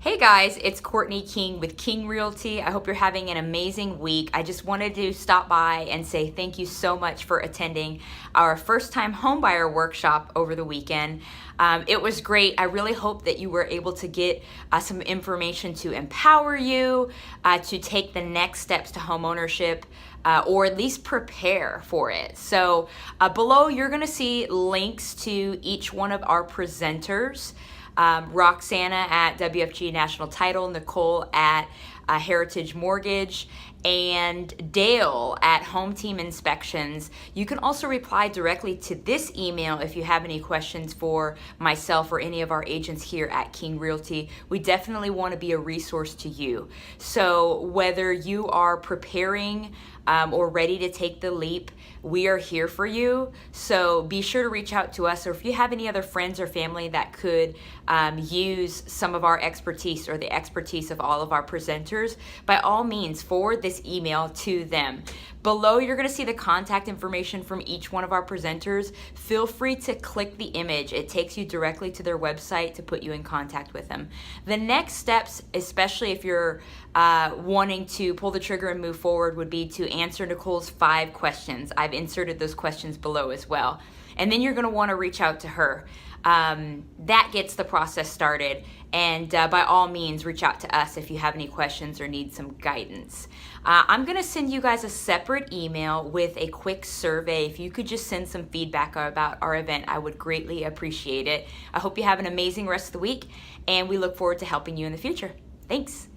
Hey guys, it's Courtney King with King Realty. I hope you're having an amazing week. I just wanted to stop by and say thank you so much for attending our first time homebuyer workshop over the weekend. It was great. I really hope that you were able to get some information to empower you to take the next steps to homeownership. Or at least prepare for it. So below you're gonna see links to each one of our presenters. Roxana at WFG National Title, Nicole at Heritage Mortgage, and Dale at Home Team Inspections. You can also reply directly to this email if you have any questions for myself or any of our agents here at King Realty. We definitely want to be a resource to you. So whether you are preparing or ready to take the leap, we are here for you. So be sure to reach out to us, or if you have any other friends or family that could use some of our expertise or the expertise of all of our presenters, by all means forward this email to them. Below you're going to see the contact information from each one of our presenters. Feel free to click the image. It takes you directly to their website to put you in contact with them. The next steps, especially if you're wanting to pull the trigger and move forward, would be to answer Nicole's 5 questions. I've inserted those questions below as well. And then you're going to want to reach out to her. That gets the process started, and by all means reach out to us if you have any questions or need some guidance. I'm going to send you guys a separate email with a quick survey. If you could just send some feedback about our event, I would greatly appreciate it. I hope you have an amazing rest of the week, and we look forward to helping you in the future. Thanks.